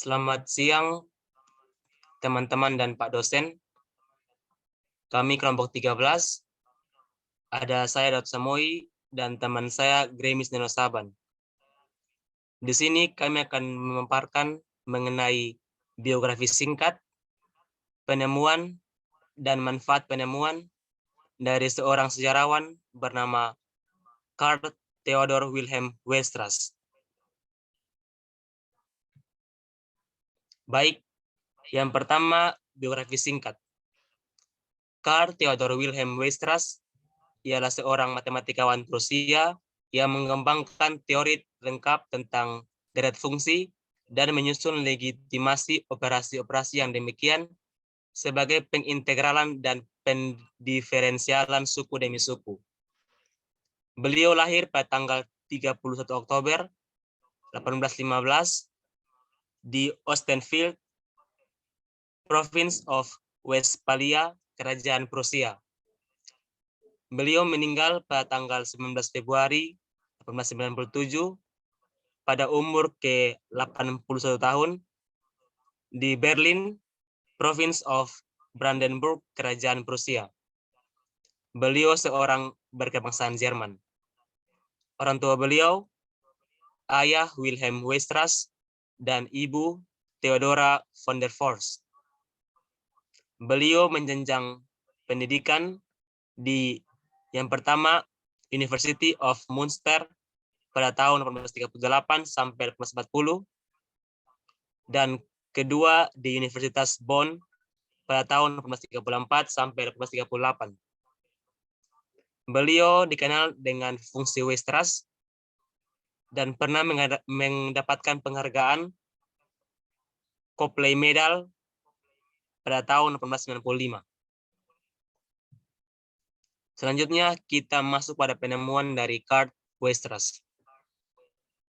Selamat siang, teman-teman dan Pak dosen. Kami kelompok 13, ada saya Daud Samoi dan teman saya Gremis Nenosaban. Di sini kami akan memaparkan mengenai biografi singkat, penemuan, dan manfaat penemuan dari seorang sejarawan bernama Carl Theodor Wilhelm Weierstrass. Baik, yang pertama biografi singkat. Carl Theodor Wilhelm Weierstrass ialah seorang matematikawan Prusia yang mengembangkan teori lengkap tentang deret fungsi dan menyusun legitimasi operasi-operasi yang demikian sebagai pengintegralan dan pendiferensialan suku demi suku. Beliau lahir pada tanggal 31 Oktober 1815 di Ostenfeld, Province of Westphalia, Kerajaan Prusia. Beliau meninggal pada tanggal 19 Februari 1897 pada umur ke-81 tahun di Berlin, Province of Brandenburg, Kerajaan Prusia. Beliau seorang berkebangsaan Jerman. Orang tua beliau, ayah Wilhelm Weierstrass dan ibu Theodora von der Forst. Beliau menjenjang pendidikan di yang pertama University of Münster pada tahun 1838 sampai 1840 dan kedua di Universitas Bonn pada tahun 1834 sampai 1838. Beliau dikenal dengan fungsi Weierstrass dan pernah mendapatkan penghargaan Copley Medal pada tahun 1895. Selanjutnya kita masuk pada penemuan dari Carl Weierstrass.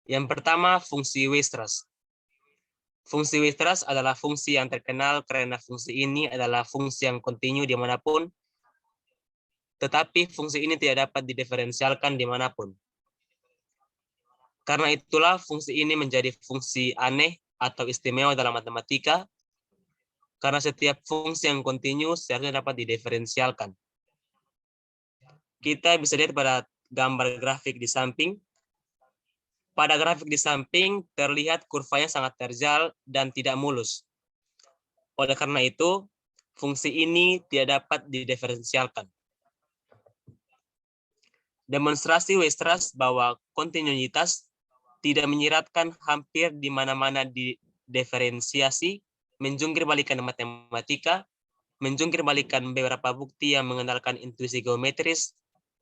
Yang pertama, fungsi Weierstrass. Fungsi Weierstrass adalah fungsi yang terkenal karena fungsi ini adalah fungsi yang kontinu dimanapun, tetapi fungsi ini tidak dapat didiferensialkan dimanapun. Karena itulah fungsi ini menjadi fungsi aneh atau istimewa dalam matematika, karena setiap fungsi yang kontinu seharusnya dapat didiferensialkan. Kita bisa lihat pada gambar grafik di samping. Pada grafik di samping terlihat kurvanya sangat terjal dan tidak mulus. Oleh karena itu, fungsi ini tidak dapat didiferensialkan. Demonstrasi Weierstrass bahwa kontinuitas tidak menyiratkan hampir di mana-mana di diferensiasi, menjungkir balikan matematika, menjungkir balikan beberapa bukti yang mengandalkan intuisi geometris,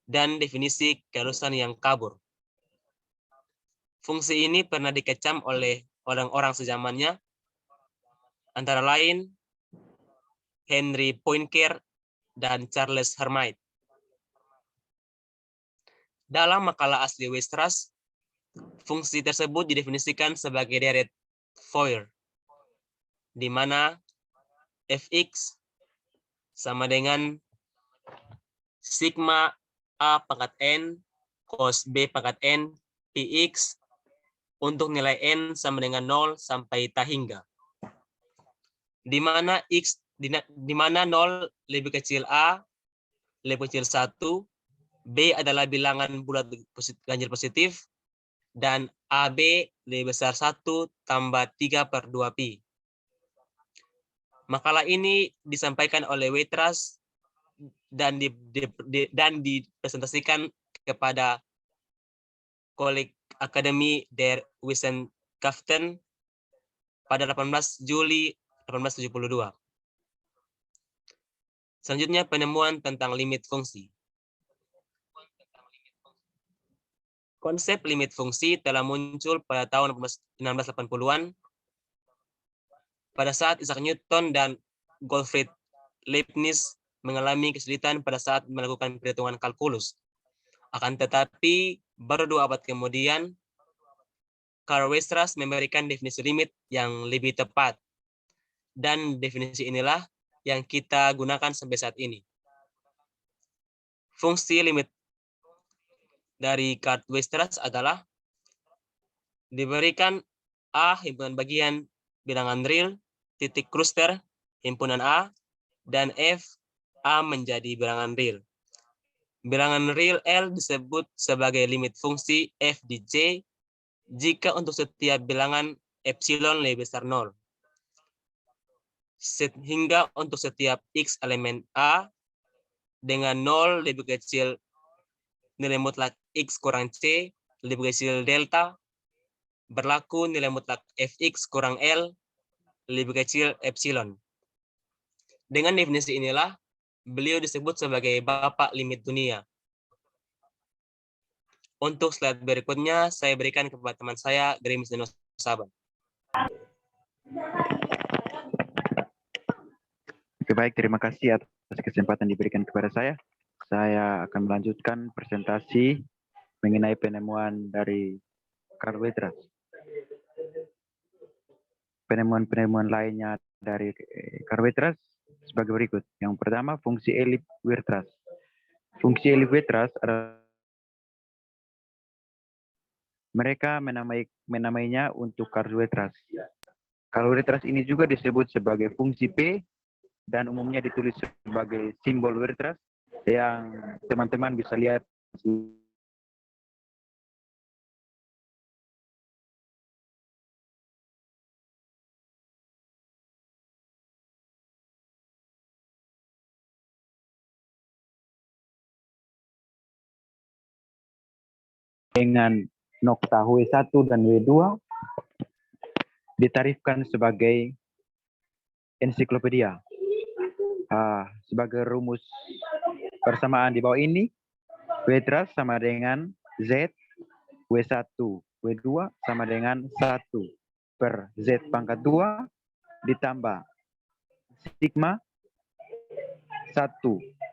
dan definisi keharusan yang kabur. Fungsi ini pernah dikecam oleh orang-orang sezamannya, antara lain Henry Poincare dan Charles Hermite. Dalam makalah asli Weierstrass, fungsi tersebut didefinisikan sebagai deret Fourier, di mana fx sama dengan sigma a pangkat n cos b pangkat n px untuk nilai n sama dengan 0 sampai ta hingga, di mana di mana 0 lebih kecil a lebih kecil 1, b adalah bilangan bulat ganjil positif, dan AB lebih besar 1 tambah 3/2pi. Makalah ini disampaikan oleh Weierstrass dan dipresentasikan kepada Kolleg Akademie der Wissenschaften pada 18 Juli 1872. Selanjutnya penemuan tentang limit fungsi. Konsep limit fungsi telah muncul pada tahun 1680-an pada saat Isaac Newton dan Gottfried Leibniz mengalami kesulitan pada saat melakukan perhitungan kalkulus. Akan tetapi, baru 2 abad kemudian, Carl Weierstrass memberikan definisi limit yang lebih tepat. Dan definisi inilah yang kita gunakan sampai saat ini. Fungsi limit dari Carl Weierstrass adalah diberikan A himpunan bagian bilangan real, titik cluster, himpunan A, dan F, A menjadi bilangan real. Bilangan real L disebut sebagai limit fungsi f di J jika untuk setiap bilangan epsilon lebih besar 0. Sehingga untuk setiap X elemen A dengan 0 lebih kecil nilai mutlak X kurang C lebih kecil delta, berlaku nilai mutlak Fx kurang L lebih kecil epsilon. Dengan definisi inilah, beliau disebut sebagai Bapak Limit Dunia. Untuk slide berikutnya, saya berikan kepada teman saya, Grimis Dino Saban. Oke, baik, terima kasih atas kesempatan diberikan kepada saya. Saya akan melanjutkan presentasi mengenai penemuan dari Carl Weierstrass. Penemuan-penemuan lainnya dari Carl Weierstrass sebagai berikut. Yang pertama, fungsi elip Weierstrass. Fungsi elip Weierstrass adalah mereka menamainya untuk Carl Weierstrass. Carl Weierstrass ini juga disebut sebagai fungsi P dan umumnya ditulis sebagai simbol Weierstrass yang teman-teman bisa lihat dengan nokta W1 dan W2 ditarifkan sebagai ensiklopedia. Sebagai rumus persamaan di bawah ini, Weierstrass sama dengan Z, W1, W2 sama dengan 1 per Z pangkat 2 ditambah sigma 1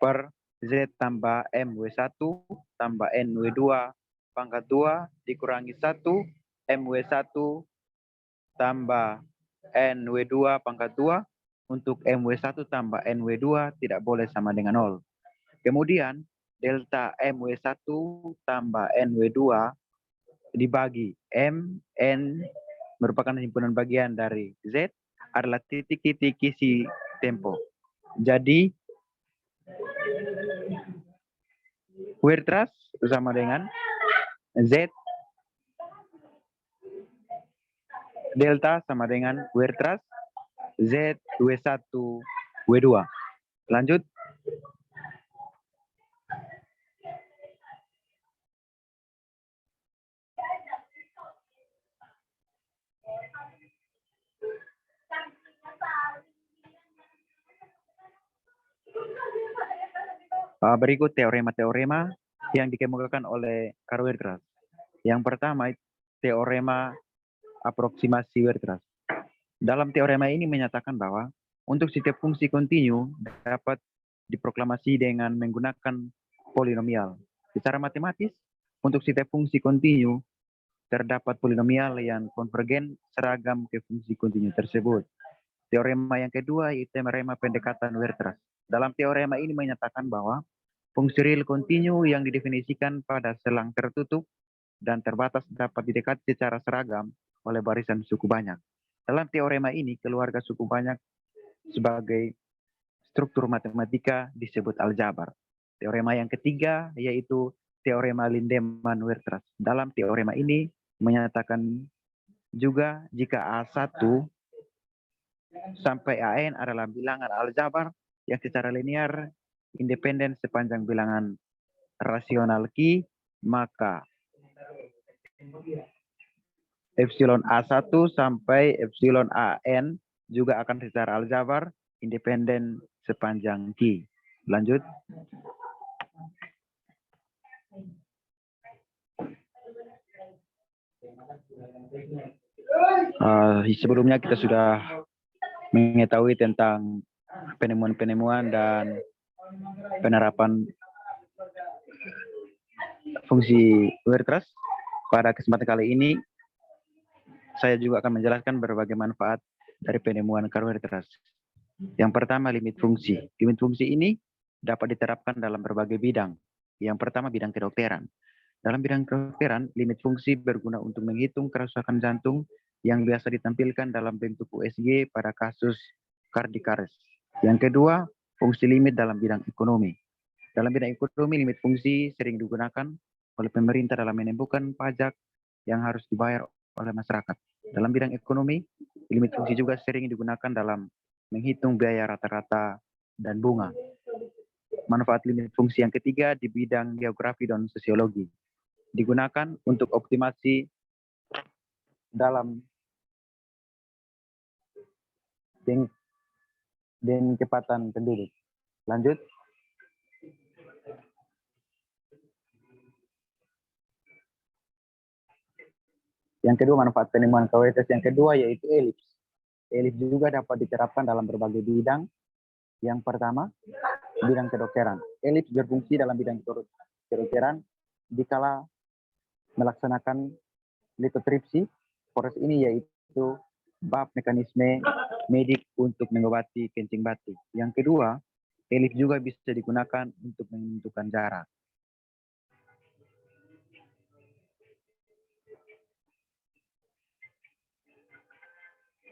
per Z tambah MW1 tambah NW2 pangkat 2 dikurangi 1 MW1 tambah NW2 pangkat 2 untuk MW1 tambah NW2 tidak boleh sama dengan 0. Kemudian delta MW1 tambah NW2 dibagi M, N merupakan himpunan bagian dari Z adalah titik-titik isi tempo. Jadi Weierstrass sama dengan Z delta sama dengan Weierstrass Z W1 W2. Lanjut. Berikut teorema-teorema yang dikemukakan oleh Carl Weierstrass. Yang pertama, teorema aproksimasi Weierstrass. Dalam teorema ini menyatakan bahwa untuk setiap fungsi kontinu dapat diproklamasi dengan menggunakan polinomial. Secara matematis, untuk setiap fungsi kontinu terdapat polinomial yang konvergen seragam ke fungsi kontinu tersebut. Teorema yang kedua yaitu teorema pendekatan Weierstrass. Dalam teorema ini menyatakan bahwa fungsi real kontinu yang didefinisikan pada selang tertutup dan terbatas dapat didekati secara seragam oleh barisan suku banyak. Dalam teorema ini, keluarga suku banyak sebagai struktur matematika disebut aljabar. Teorema yang ketiga yaitu teorema Lindemann-Weierstrass. Dalam teorema ini menyatakan juga jika A1 sampai AN adalah bilangan aljabar yang secara linear independen sepanjang bilangan rasional Q, maka epsilon A1 sampai epsilon AN juga akan secara aljabar independen sepanjang Q. Lanjut. Sebelumnya kita sudah mengetahui tentang penemuan-penemuan dan penerapan fungsi Weierstrass. Pada kesempatan kali ini, saya juga akan menjelaskan berbagai manfaat dari penemuan Carl Weierstrass. Yang pertama, limit fungsi. Limit fungsi ini dapat diterapkan dalam berbagai bidang. Yang pertama, bidang kedokteran. Dalam bidang kedokteran, limit fungsi berguna untuk menghitung kerusakan jantung yang biasa ditampilkan dalam bentuk USG pada kasus kardikares. Yang kedua, fungsi limit dalam bidang ekonomi. Dalam bidang ekonomi, limit fungsi sering digunakan oleh pemerintah dalam menentukan pajak yang harus dibayar oleh masyarakat. Dalam bidang ekonomi, limit fungsi juga sering digunakan dalam menghitung biaya rata-rata dan bunga. Manfaat limit fungsi yang ketiga di bidang geografi dan sosiologi. Digunakan untuk optimasi dalam kecepatan penduduk. Lanjut. Yang kedua, manfaat penemuan KWTS yang kedua yaitu elips. Elips juga dapat diterapkan dalam berbagai bidang. Yang pertama, bidang kedokteran. Elips berfungsi dalam bidang kedokteran dikala melaksanakan litotripsi. Proses ini yaitu bab mekanisme medik untuk mengobati kencing batuk. Yang kedua, elips juga bisa digunakan untuk menentukan jarak.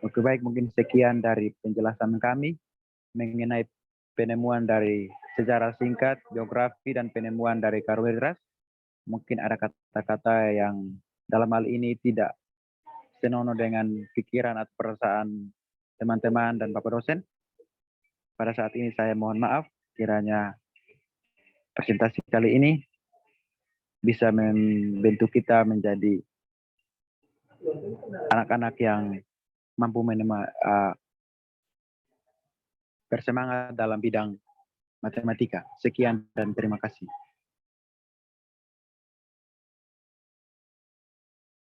Oke, baik, mungkin sekian dari penjelasan kami mengenai penemuan dari sejarah singkat, geografi, dan penemuan dari karbohidrat. Mungkin ada kata-kata yang dalam hal ini tidak senonoh dengan pikiran atau perasaan teman-teman dan Bapak dosen. Pada saat ini saya mohon maaf, kiranya presentasi kali ini bisa membentuk kita menjadi anak-anak yang mampu bersemangat dalam bidang matematika. Sekian dan terima kasih.